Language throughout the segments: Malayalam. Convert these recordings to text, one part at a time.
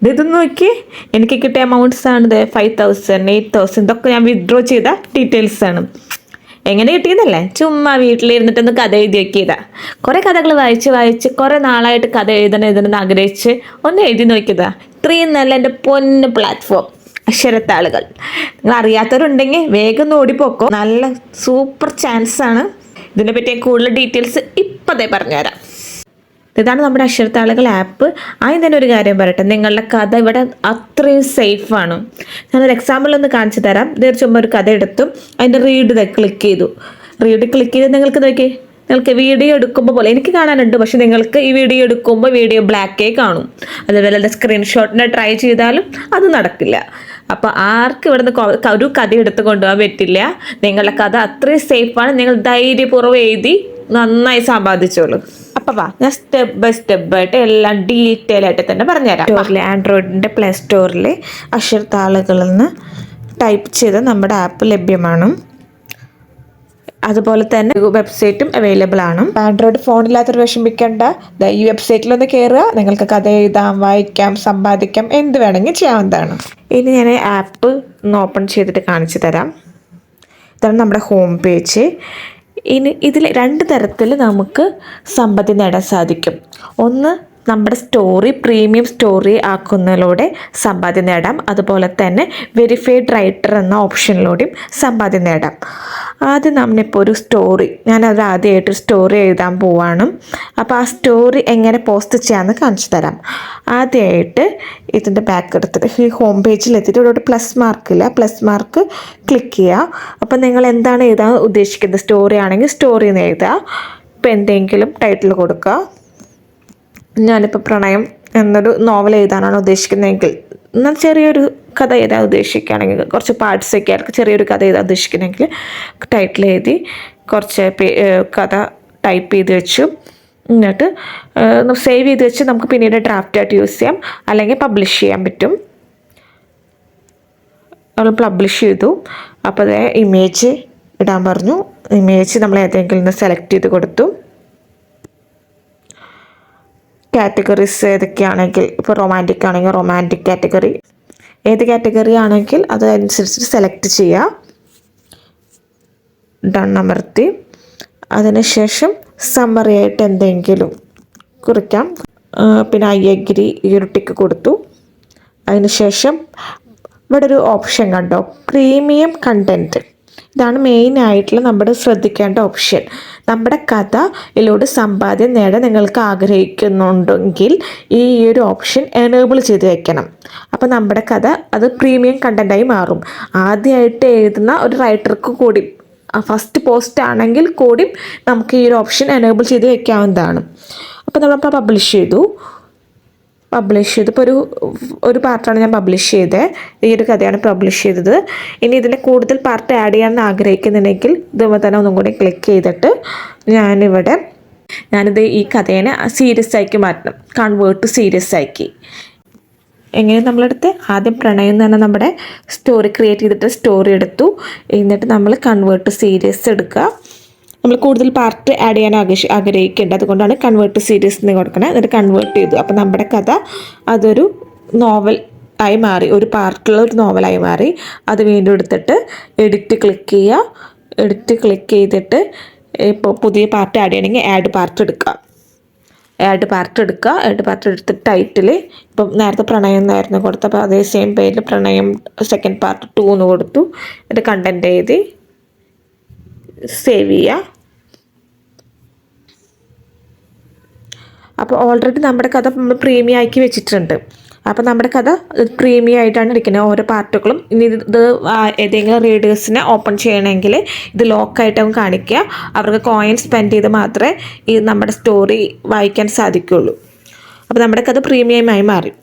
ഇതൊന്ന് നോക്കി, എനിക്ക് കിട്ടിയ എമൗണ്ട്സ് ആണ് 5,000, 8,000 ഇതൊക്കെ ഞാൻ വിത്ഡ്രോ ചെയ്ത ഡീറ്റെയിൽസ് ആണ്. എങ്ങനെ കിട്ടിയെന്നല്ലേ, ചുമ്മാ വീട്ടിലിരുന്നിട്ടൊന്ന് കഥ എഴുതി വെക്കിയതാ. കുറേ കഥകൾ വായിച്ച് കുറേ നാളായിട്ട് കഥ എഴുതണമെന്ന് ആഗ്രഹിച്ച് ഒന്ന് എഴുതി നോക്കിയതാ. ഇത്രയും നല്ല എൻ്റെ പൊന്ന് പ്ലാറ്റ്ഫോം അക്ഷരത്താളുകൾ. നിങ്ങൾ അറിയാത്തവരുണ്ടെങ്കിൽ വേഗം ഒന്ന് ഓടിപ്പോക്കോ. നല്ല സൂപ്പർ ചാൻസ് ആണ്. ഇതിനെപ്പറ്റി കൂടുതൽ ഡീറ്റെയിൽസ് ഇപ്പതേ പറഞ്ഞുതരാം. ഇതാണ് നമ്മുടെ അക്ഷരത്താളുകൾ ആപ്പ്. ആദ്യം തന്നെ ഒരു കാര്യം പറയട്ടെ, നിങ്ങളുടെ കഥ ഇവിടെ അത്രയും സേഫാണ്. ഞാനൊരു എക്സാമ്പിൾ ഒന്ന് കാണിച്ചു തരാം. ചുമ്മാ ഒരു കഥ എടുത്തു, അതിൻ്റെ റീഡ് ക്ലിക്ക് ചെയ്തു. റീഡ് ക്ലിക്ക് ചെയ്ത് നിങ്ങൾക്ക് വീഡിയോ എടുക്കുമ്പോൾ പോലെ എനിക്ക് കാണാനുണ്ട്, പക്ഷെ നിങ്ങൾക്ക് ഈ വീഡിയോ എടുക്കുമ്പോൾ വീഡിയോ ബ്ലാക്കേ കാണും. അതുപോലെ സ്ക്രീൻഷോട്ടിനെ ട്രൈ ചെയ്താലും അത് നടക്കില്ല. അപ്പോൾ ആർക്കും ഇവിടുന്ന് ഒരു കഥ എടുത്ത് കൊണ്ടുപോകാൻ പറ്റില്ല. നിങ്ങളുടെ കഥ അത്രയും സേഫാണ്. നിങ്ങൾ ധൈര്യപൂർവ്വം എഴുതി നന്നായി സമ്പാദിച്ചോളൂ. അപ്പോൾ ഞാൻ സ്റ്റെപ്പ് ബൈ സ്റ്റെപ്പ് ആയിട്ട് എല്ലാം ഡീറ്റെയിൽ ആയിട്ട് തന്നെ പറഞ്ഞുതരാം. ആൻഡ്രോയിഡിൻ്റെ പ്ലേ സ്റ്റോറിൽ അക്ഷരത്താളുകളിൽ നിന്ന് ടൈപ്പ് ചെയ്ത് നമ്മുടെ ആപ്പ് ലഭ്യമാണ്. അതുപോലെ തന്നെ വെബ്സൈറ്റും അവൈലബിൾ ആണ്. ആൻഡ്രോയിഡ് ഫോണില്ലാത്തൊരു വിഷമിക്കേണ്ട, ഈ വെബ്സൈറ്റിലൊന്ന് കയറുക. നിങ്ങൾക്ക് കഥ എഴുതാം, വായിക്കാം, സമ്പാദിക്കാം, എന്ത് വേണമെങ്കിൽ ചെയ്യാവുന്നതാണ്. ഇനി ഞാൻ ആപ്പ് ഒന്ന് ഓപ്പൺ ചെയ്തിട്ട് കാണിച്ചു തരാം. ഇതാണ് നമ്മുടെ ഹോം പേജ്. ഇനി ഇതിൽ 2 തരത്തിൽ നമുക്ക് സമ്പത്ത് നേടാൻ സാധിക്കും. ഒന്ന്, നമ്മുടെ സ്റ്റോറി പ്രീമിയം സ്റ്റോറി ആക്കുന്നതിലൂടെ സമ്പാദ്യം നേടാം. അതുപോലെ തന്നെ വെരിഫൈഡ് റൈറ്റർ എന്ന ഓപ്ഷനിലൂടെയും സമ്പാദ്യം നേടാം. ആദ്യം നമ്മളിപ്പോൾ ഒരു സ്റ്റോറി, ഞാനത് ആദ്യമായിട്ട് സ്റ്റോറി എഴുതാൻ പോവാണ്. അപ്പോൾ ആ സ്റ്റോറി എങ്ങനെ പോസ്റ്റ് ചെയ്യാമെന്ന് കാണിച്ചു തരാം. ആദ്യമായിട്ട് ഇതിൻ്റെ ബാക്ക് എടുത്തിട്ട് ഈ ഹോം പേജിലെത്തിയിട്ട് ഇവിടെ പ്ലസ് മാർക്കില്ല, പ്ലസ് മാർക്ക് ക്ലിക്ക് ചെയ്യുക. അപ്പോൾ നിങ്ങൾ എന്താണ് എഴുതാൻ ഉദ്ദേശിക്കുന്നത്, സ്റ്റോറി ആണെങ്കിൽ സ്റ്റോറി എന്ന് എഴുതുക. ഇപ്പോൾ എന്തെങ്കിലും ടൈറ്റിൽ കൊടുക്കുക. ഞാനിപ്പോൾ പ്രണയം എന്നൊരു നോവൽ എഴുതാനാണ് ഉദ്ദേശിക്കുന്നതെങ്കിൽ, എന്നാൽ ചെറിയൊരു കഥ എഴുതാൻ ഉദ്ദേശിക്കുകയാണെങ്കിൽ, കുറച്ച് പാർട്സൊക്കെ ആയിരിക്കും, ചെറിയൊരു കഥ എഴുതാൻ ഉദ്ദേശിക്കുന്നെങ്കിൽ ടൈറ്റിൽ എഴുതി കുറച്ച് കഥ ടൈപ്പ് ചെയ്ത് വെച്ചു. എന്നിട്ട് സേവ് ചെയ്ത് വെച്ച് നമുക്ക് പിന്നീട് ഡ്രാഫ്റ്റായിട്ട് യൂസ് ചെയ്യാം, അല്ലെങ്കിൽ പബ്ലിഷ് ചെയ്യാൻ പറ്റും. നമ്മൾ പബ്ലിഷ് ചെയ്തു. അപ്പോൾ അതേ ഇമേജ് ഇടാൻ പറഞ്ഞു. ഇമേജ് നമ്മൾ ഏതെങ്കിലും ഒന്ന് സെലക്ട് ചെയ്ത് കൊടുത്തു. കാറ്റഗറീസ് ഏതൊക്കെയാണെങ്കിൽ, ഇപ്പോൾ റൊമാൻറ്റിക് ആണെങ്കിൽ റൊമാൻറ്റിക് കാറ്റഗറി, ഏത് കാറ്റഗറി ആണെങ്കിൽ അതനുസരിച്ച് സെലക്ട് ചെയ്യുക. ഡൺ അമർത്തി അതിനുശേഷം സമ്മറി ആയിട്ട് എന്തെങ്കിലും കുറിക്കാം. പിന്നെ ഐ അഗ്രി ഈ ഒരു ടിക്ക് കൊടുത്തു. അതിനുശേഷം ഇവിടെ ഒരു ഓപ്ഷൻ കണ്ടോ, പ്രീമിയം കണ്ടൻറ്റ്. ഇതാണ് മെയിനായിട്ടുള്ള നമ്മുടെ ശ്രദ്ധിക്കേണ്ട ഓപ്ഷൻ. നമ്മുടെ കഥയിലൂടെ സമ്പാദ്യം നേടാൻ നിങ്ങൾക്ക് ആഗ്രഹിക്കുന്നുണ്ടെങ്കിൽ ഈ ഒരു ഓപ്ഷൻ എനേബിൾ ചെയ്ത് വെക്കണം. അപ്പോൾ നമ്മുടെ കഥ അത് പ്രീമിയം കണ്ടൻറ്റായി മാറും. ആദ്യമായിട്ട് എഴുതുന്ന ഒരു റൈറ്റർക്ക് കൂടി, ഫസ്റ്റ് പോസ്റ്റ് ആണെങ്കിൽ കൂടി നമുക്ക് ഈ ഒരു ഓപ്ഷൻ എനേബിൾ ചെയ്ത് വെക്കാവുന്നതാണ്. അപ്പോൾ നമ്മളിപ്പോൾ പബ്ലിഷ് ചെയ്തപ്പോൾ ഒരു പാർട്ടാണ് ഞാൻ പബ്ലിഷ് ചെയ്തത്. ഈ ഒരു കഥയാണ് പബ്ലിഷ് ചെയ്തത്. ഇനി ഇതിൻ്റെ കൂടുതൽ പാർട്ട് ആഡ് ചെയ്യാൻ ആഗ്രഹിക്കുന്നുണ്ടെങ്കിൽ ഇതുപോലെ തന്നെ ഒന്നും കൂടി ക്ലിക്ക് ചെയ്തിട്ട് ഞാനിത് ഈ കഥേനെ സീരിയസ് ആക്കി മാറ്റണം, കൺവേർട്ട് ടു സീരിയസ് ആക്കി. എങ്ങനെ നമ്മളെടുത്ത് ആദ്യം പ്രണയം എന്ന് പറഞ്ഞാൽ നമ്മുടെ സ്റ്റോറി ക്രിയേറ്റ് ചെയ്തിട്ട് സ്റ്റോറി എടുത്തു. എന്നിട്ട് നമ്മൾ കൺവേർട്ട് ടു സീരിയസ് എടുക്കുക. നമ്മൾ കൂടുതൽ പാർട്ട് ആഡ് ചെയ്യാൻ ആഗ്രഹിക്കേണ്ടത്, അതുകൊണ്ടാണ് കൺവേർട്ട് സീരീസ് എന്ന് കൊടുക്കുന്നത്. എന്നിട്ട് കൺവേർട്ട് ചെയ്തു. അപ്പോൾ നമ്മുടെ കഥ അതൊരു നോവൽ ആയി മാറി, ഒരു പാർട്ടുള്ള ഒരു നോവലായി മാറി. അത് വീണ്ടും എടുത്തിട്ട് എഡിറ്റ് ക്ലിക്ക് ചെയ്യുക. എഡിറ്റ് ക്ലിക്ക് ചെയ്തിട്ട് ഇപ്പോൾ പുതിയ പാർട്ട് ആഡ് ചെയ്യണമെങ്കിൽ ആഡ് പാർട്ട് എടുക്കുക. ആഡ് പാർട്ട് എടുത്തിട്ട് ടൈറ്റിൽ ഇപ്പം നേരത്തെ പ്രണയം എന്നായിരുന്നു കൊടുത്തത്, അപ്പോൾ അതേ സെയിം പേരിൽ പ്രണയം സെക്കൻഡ് പാർട്ട് 2 എന്ന് കൊടുത്തു. എന്നിട്ട് കണ്ടൻറ്റ് എഴുതി സേവ് ചെയ്യുക. അപ്പോൾ ഓൾറെഡി നമ്മുടെ കഥ നമ്മൾ പ്രീമിയം ആക്കി വെച്ചിട്ടുണ്ട്. അപ്പോൾ നമ്മുടെ കഥ പ്രീമിയം ആയിട്ടാണ് ഇരിക്കുന്നത് ഓരോ പാർട്ടുകളും. ഇനി ഇത് ഏതെങ്കിലും റീഡേഴ്സിനെ ഓപ്പൺ ചെയ്യണമെങ്കിൽ ഇത് ലോക്കായിട്ടും കാണിക്കുക. അവർക്ക് കോയിൻ സ്പെൻഡ് ചെയ്ത് മാത്രമേ ഈ നമ്മുടെ സ്റ്റോറി വായിക്കാൻ സാധിക്കുകയുള്ളൂ. അപ്പോൾ നമ്മുടെ കഥ പ്രീമിയമായി മാറി.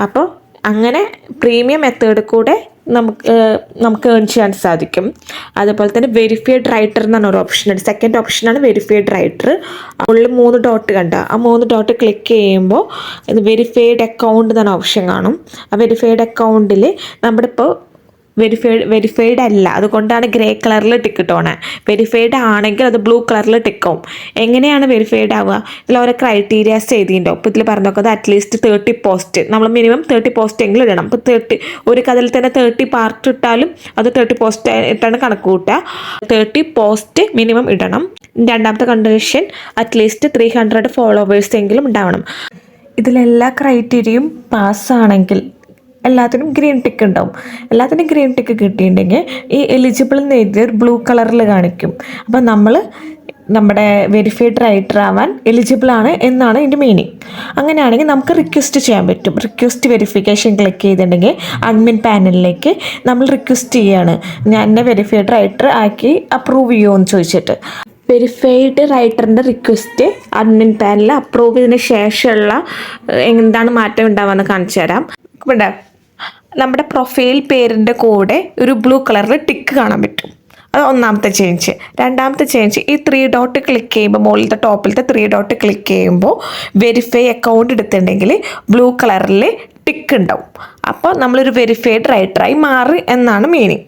അപ്പോൾ അങ്ങനെ പ്രീമിയം മെത്തേഡ് കൂടെ നമുക്ക് ഏൺ ചെയ്യാൻ സാധിക്കും. അതുപോലെ തന്നെ വെരിഫൈഡ് റൈറ്റർ എന്നാണ് ഒരു ഓപ്ഷനുണ്ട്. സെക്കൻഡ് ഓപ്ഷനാണ് വെരിഫൈഡ് റൈറ്റർ. ഉള്ളിൽ 3 ഡോട്ട് കണ്ട ആ 3 ഡോട്ട് ക്ലിക്ക് ചെയ്യുമ്പോൾ ഇത് വെരിഫൈഡ് അക്കൗണ്ട് എന്നാണ് ഓപ്ഷൻ കാണും. ആ വെരിഫൈഡ് അക്കൗണ്ടിൽ നമ്മുടെ ഇപ്പോൾ വെരിഫൈഡ് അല്ല, അതുകൊണ്ടാണ് ഗ്രേ കളറിൽ ടിക്ക് ഇട്ടോണേ. വെരിഫൈഡ് ആണെങ്കിൽ അത് ബ്ലൂ കളറിൽ ടിക്കാവും. എങ്ങനെയാണ് വെരിഫൈഡ് ആവുക? ഇതിൽ ഓരോ ക്രൈറ്റീരിയാസ് ചെയ്തിട്ടുണ്ടോ? ഇപ്പോൾ ഇതിൽ പറഞ്ഞത് അറ്റ്ലീസ്റ്റ് 30 പോസ്റ്റ്, നമ്മൾ മിനിമം 30 പോസ്റ്റ് എങ്കിലും ഇടണം. ഇപ്പോൾ 30 ഒരു കഥയിൽ തന്നെ 30 പാർട്ട് ഇട്ടാലും അത് 30 പോസ്റ്റ് ഇട്ടാണ് കണക്ക് കൂട്ടുക. 30 പോസ്റ്റ് മിനിമം ഇടണം. രണ്ടാമത്തെ കണ്ടീഷൻ അറ്റ്ലീസ്റ്റ് 300 ഫോളോവേഴ്സ് എങ്കിലും ഉണ്ടാവണം. ഇതിലെല്ലാ ക്രൈറ്റീരിയയും പാസ്സാണെങ്കിൽ എല്ലാത്തിനും ഗ്രീൻ ടിക്ക് ഉണ്ടാവും. എല്ലാത്തിനും ഗ്രീൻ ടിക്ക് കിട്ടിയിട്ടുണ്ടെങ്കിൽ ഈ എലിജിബിൾ എന്ന് എഴുതിയ ഒരു ബ്ലൂ കളറിൽ കാണിക്കും. അപ്പം നമ്മൾ നമ്മുടെ വെരിഫൈഡ് റൈറ്റർ ആവാൻ എലിജിബിൾ ആണ് എന്നാണ് ഇതിൻ്റെ മീനിങ്. അങ്ങനെയാണെങ്കിൽ നമുക്ക് റിക്വസ്റ്റ് ചെയ്യാൻ പറ്റും. റിക്വസ്റ്റ് വെരിഫിക്കേഷൻ ക്ലിക്ക് ചെയ്തിട്ടുണ്ടെങ്കിൽ അഡ്മിൻ പാനലിലേക്ക് നമ്മൾ റിക്വസ്റ്റ് ചെയ്യുകയാണ്, ഞാൻ എന്നെ വെരിഫൈഡ് റൈറ്റർ ആക്കി അപ്രൂവ് ചെയ്യുമോ എന്ന് ചോദിച്ചിട്ട്. വെരിഫൈഡ് റൈറ്ററിൻ്റെ റിക്വസ്റ്റ് അഡ്മിൻ പാനലിൽ അപ്രൂവ് ചെയ്തതിന് ശേഷമുള്ള എന്താണ് മാറ്റം ഉണ്ടാവുകയെന്ന് കാണിച്ചു തരാം. ഇവിടെ നമ്മുടെ പ്രൊഫൈൽ പേരിൻ്റെ കൂടെ ഒരു ബ്ലൂ കളറിൽ ടിക്ക് കാണാൻ പറ്റും. അത് ഒന്നാമത്തെ ചേഞ്ച്. രണ്ടാമത്തെ ചേഞ്ച്, ഈ 3 ഡോട്ട് ക്ലിക്ക് ചെയ്യുമ്പോൾ, മുകളിലത്തെ ടോപ്പിലത്തെ 3 ഡോട്ട് ക്ലിക്ക് ചെയ്യുമ്പോൾ വെരിഫൈ അക്കൗണ്ട് എടുത്തിട്ടുണ്ടെങ്കിൽ ബ്ലൂ കളറിൽ ടിക്ക് ഉണ്ടാവും. അപ്പോൾ നമ്മളൊരു വെരിഫൈഡ് റൈറ്ററായി മാറി എന്നാണ് മീനിങ്.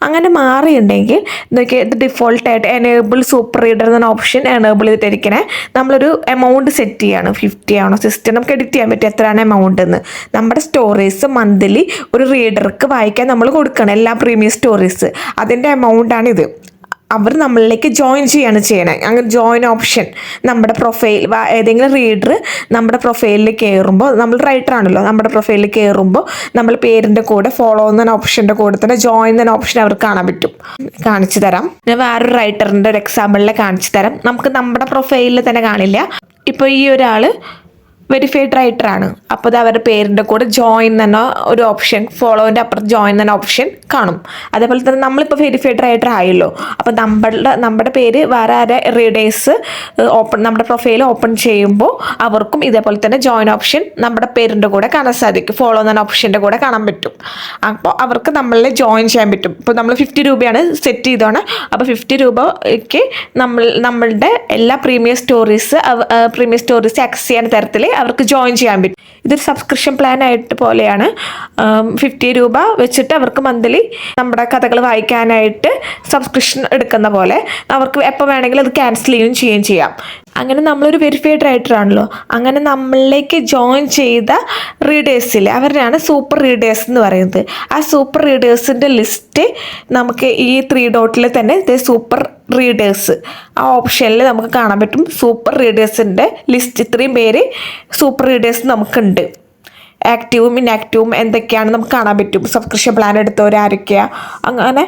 അങ്ങനെ മാറിയിട്ടുണ്ടെങ്കിൽ നോക്കിയാൽ ഇത് ഡിഫോൾട്ടായിട്ട് എനേബിൾ സൂപ്പർ റീഡർ എന്ന ഓപ്ഷൻ എനേബിൾ ചെയ്തിട്ടിരിക്കണേ. നമ്മളൊരു എമൗണ്ട് സെറ്റ് ചെയ്യാണ്, 50 ആണോ 60, നമുക്ക് എഡിറ്റ് ചെയ്യാൻ പറ്റും എത്രയാണ് എമൗണ്ട് എന്ന്. നമ്മുടെ സ്റ്റോറീസ് മന്ത്ലി ഒരു റീഡർക്ക് വായിക്കാൻ നമ്മൾ കൊടുക്കണം, എല്ലാ പ്രീമിയം സ്റ്റോറീസ്. അതിൻ്റെ എമൗണ്ടാണിത്. അവർ നമ്മളിലേക്ക് ജോയിൻ ചെയ്യാണ് ചെയ്യണേ. അങ്ങനെ ജോയിൻ ഓപ്ഷൻ നമ്മുടെ പ്രൊഫൈൽ, ഏതെങ്കിലും റീഡർ നമ്മുടെ പ്രൊഫൈലിൽ കയറുമ്പോൾ, നമ്മൾ റൈറ്റർ ആണല്ലോ, നമ്മുടെ പ്രൊഫൈലിൽ കയറുമ്പോൾ നമ്മൾ പേരിൻ്റെ കൂടെ ഫോളോ എന്ന ഓപ്ഷൻ്റെ കൂടെ തന്നെ ജോയിൻ എന്ന ഓപ്ഷൻ അവർക്ക് കാണാൻ പറ്റും. കാണിച്ചു തരാം. ഞാൻ വേറൊരു റൈറ്ററിൻ്റെ ഒരു എക്സാമ്പിളിൽ കാണിച്ചു തരാം. നമുക്ക് നമ്മുടെ പ്രൊഫൈലിൽ തന്നെ കാണില്ല. ഇപ്പോൾ ഈ ഒരാൾ വെരിഫൈഡ് റൈറ്റർ ആണ്. അപ്പോൾ അത് അവരുടെ പേരിൻ്റെ കൂടെ ജോയിൻ എന്ന ഒരു ഓപ്ഷൻ, ഫോളോവിൻ്റെ അപ്പുറത്ത് ജോയിൻ എന്ന ഓപ്ഷൻ കാണും. അതേപോലെ തന്നെ നമ്മളിപ്പോൾ വെരിഫൈഡ് റൈറ്റർ ആയല്ലോ, അപ്പോൾ നമ്മുടെ പേര് വേറെ ആരെ റീഡേഴ്സ് നമ്മുടെ പ്രൊഫൈൽ ഓപ്പൺ ചെയ്യുമ്പോൾ അവർക്കും ഇതേപോലെ തന്നെ ജോയിൻ ഓപ്ഷൻ നമ്മുടെ പേരിൻ്റെ കൂടെ കാണാൻ സാധിക്കും, ഫോളോ എന്ന ഓപ്ഷൻ്റെ കൂടെ കാണാൻ പറ്റും. അപ്പോൾ അവർക്ക് നമ്മളെ ജോയിൻ ചെയ്യാൻ പറ്റും. ഇപ്പോൾ നമ്മൾ 50 രൂപയാണ് സെറ്റ് ചെയ്തോണം. അപ്പോൾ 50 രൂപയ്ക്ക് നമ്മളുടെ എല്ലാ പ്രീമിയം സ്റ്റോറീസ് ആക്സസ് ചെയ്യാൻ തരത്തിൽ അവർക്ക് ജോയിൻ ചെയ്യാൻ പറ്റും. ഇതൊരു സബ്സ്ക്രിപ്ഷൻ പ്ലാൻ ആയിട്ട് പോലെയാണ്. 50 രൂപ വെച്ചിട്ട് അവർക്ക് മന്ത്ലി നമ്മുടെ കഥകൾ വായിക്കാനായിട്ട് സബ്സ്ക്രിപ്ഷൻ എടുക്കുന്ന പോലെ അവർക്ക് എപ്പോൾ വേണമെങ്കിലും അത് ക്യാൻസൽ ചെയ്യുകയും ചെയ്യാം. അങ്ങനെ നമ്മളൊരു വെരിഫൈഡ് റൈറ്റർ ആണല്ലോ, അങ്ങനെ നമ്മളിലേക്ക് ജോയിൻ ചെയ്ത റീഡേഴ്സിൽ അവരാണ് സൂപ്പർ റീഡേഴ്സ് എന്ന് പറയുന്നത്. ആ സൂപ്പർ റീഡേഴ്സിൻ്റെ ലിസ്റ്റ് നമുക്ക് ഈ 3 ഡോട്ടിൽ തന്നെ സൂപ്പർ റീഡേഴ്സ് ആ ഓപ്ഷനിൽ നമുക്ക് കാണാൻ പറ്റും. സൂപ്പർ റീഡേഴ്സിൻ്റെ ലിസ്റ്റ്, ഇത്രയും പേര് സൂപ്പർ റീഡേഴ്സ് നമുക്കുണ്ട്. ആക്റ്റീവും ഇനാക്റ്റീവും എന്തൊക്കെയാണ് നമുക്ക് കാണാൻ പറ്റും. സബ്സ്ക്രിപ്ഷൻ പ്ലാൻ എടുത്തവരാരൊക്കെയാണ്, അങ്ങനെ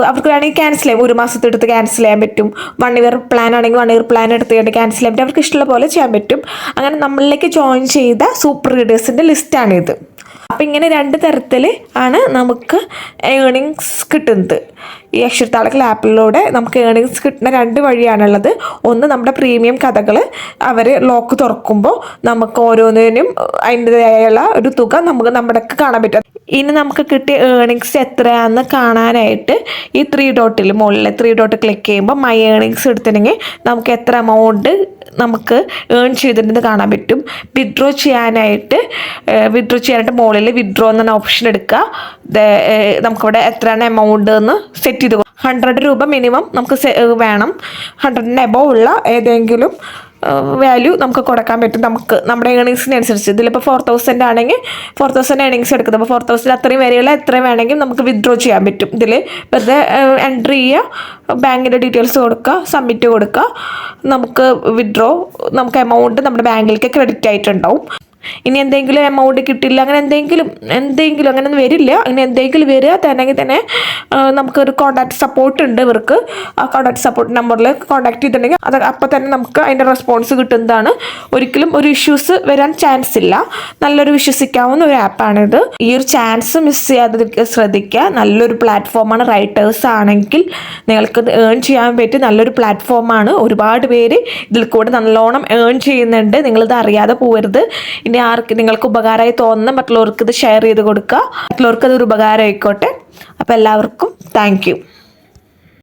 അവർക്ക് വേണമെങ്കിൽ ക്യാൻസൽ ചെയ്യാം. 1 മാസത്തെ എടുത്ത് ക്യാൻസൽ ചെയ്യാൻ പറ്റും. 1 ഇയർ പ്ലാൻ ആണെങ്കിൽ 1 ഇയർ പ്ലാൻ എടുത്തുകൊണ്ട് ക്യാൻസൽ ചെയ്യാൻ പറ്റും. അവർക്ക് ഇഷ്ടമുള്ള പോലെ ചെയ്യാൻ പറ്റും. അങ്ങനെ നമ്മളിലേക്ക് ജോയിൻ ചെയ്ത സൂപ്പർ റീഡേഴ്സിൻ്റെ ലിസ്റ്റാണിത്. അപ്പം ഇങ്ങനെ 2 തരത്തിൽ ആണ് നമുക്ക് ഏണിങ്സ് കിട്ടുന്നത്. ഈ അക്ഷരത്താളക്കൽ ആപ്പിലൂടെ നമുക്ക് ഏണിങ്സ് കിട്ടുന്ന 2 വഴിയാണുള്ളത്. ഒന്ന്, നമ്മുടെ പ്രീമിയം കഥകൾ അവർ ലോക്ക് തുറക്കുമ്പോൾ നമുക്ക് ഓരോന്നിനും അതിൻ്റെതായുള്ള ഒരു തുക നമുക്ക് നമ്മുടെ കാണാൻ പറ്റും. ഇനി നമുക്ക് കിട്ടിയ ഏണിങ്സ് എത്രയാണെന്ന് കാണാനായിട്ട് ഈ 3 ഡോട്ടിൽ മുകളിൽ 3 ഡോട്ട് ക്ലിക്ക് ചെയ്യുമ്പോൾ മൈ ഏണിങ്സ് എടുത്തിട്ടുണ്ടെങ്കിൽ നമുക്ക് എത്ര എമൗണ്ട് നമുക്ക് ഏൺ ചെയ്തിട്ടുണ്ടെന്ന് കാണാൻ പറ്റും. വിഡ്രോ ചെയ്യാനായിട്ട് മുകളിൽ വിഡ്രോ എന്ന ഓപ്ഷൻ എടുക്കുക. നമുക്കിവിടെ എത്രയാണ് എമൗണ്ട് എന്ന് സെറ്റ് ചെയ്ത് 100 രൂപ മിനിമം നമുക്ക് വേണം. 100 എബോവ് ഉള്ള ഏതെങ്കിലും വാല്യൂ നമുക്ക് കൊടുക്കാൻ പറ്റും. നമുക്ക് നമ്മുടെ ഏണിങ്സിനനുസരിച്ച് ഇതിലിപ്പോൾ 4000 ആണെങ്കിൽ 4000 ഏണിങ്സ് എടുക്കുന്നത്. അപ്പോൾ 4000 അത്രയും വരെയുള്ള എത്രയും വേണമെങ്കിൽ നമുക്ക് വിഡ്രോ ചെയ്യാൻ പറ്റും. ഇതിൽ വെറുതെ എൻട്രി ചെയ്യുക, ബാങ്കിൻ്റെ ഡീറ്റെയിൽസ് കൊടുക്കുക, സബ്മിറ്റ് കൊടുക്കുക. നമുക്ക് വിഡ്രോ, നമുക്ക് എമൗണ്ട് നമ്മുടെ ബാങ്കിലേക്ക് ക്രെഡിറ്റ് ആയിട്ടുണ്ടാവും. ഇനി എന്തെങ്കിലും എമൗണ്ട് കിട്ടില്ല, അങ്ങനെ എന്തെങ്കിലും അങ്ങനെ ഒന്നും വരില്ല. അങ്ങനെ എന്തെങ്കിലും വരിക തന്നെ നമുക്കൊരു കോൺടാക്ട് സപ്പോർട്ട് ഉണ്ട് ഇവർക്ക്. ആ കോൺടാക്ട് സപ്പോർട്ട് നമ്പറിൽ കോൺടാക്ട് ചെയ്തിട്ടുണ്ടെങ്കിൽ അത് അപ്പോൾ തന്നെ നമുക്ക് അതിൻ്റെ റെസ്പോൺസ് കിട്ടുന്നതാണ്. ഒരിക്കലും ഒരു ഇഷ്യൂസ് വരാൻ ചാൻസ് ഇല്ല. നല്ലൊരു വിശ്വസിക്കാവുന്ന ഒരു ആപ്പാണിത്. ഈ ഒരു ചാൻസ് മിസ് ചെയ്യാതെ ശ്രദ്ധിക്കുക. നല്ലൊരു പ്ലാറ്റ്ഫോമാണ്. റൈറ്റേഴ്സ് ആണെങ്കിൽ നിങ്ങൾക്ക് ഏൺ ചെയ്യാൻ പറ്റിയ നല്ലൊരു പ്ലാറ്റ്ഫോമാണ്. ഒരുപാട് പേര് ഇതിൽ കൂടെ നല്ലോണം ഏൺ ചെയ്യുന്നുണ്ട്. നിങ്ങളിത് അറിയാതെ പോകരുത്. ഇനി നിങ്ങൾക്ക് ഉപകാരമായി തോന്നുന്ന മറ്റുള്ളവർക്ക് ഇത് ഷെയർ ചെയ്ത് കൊടുക്കുക. മറ്റുള്ളവർക്ക് അതൊരു ഉപകാരം ആയിക്കോട്ടെ. അപ്പോൾ എല്ലാവർക്കും താങ്ക് യു.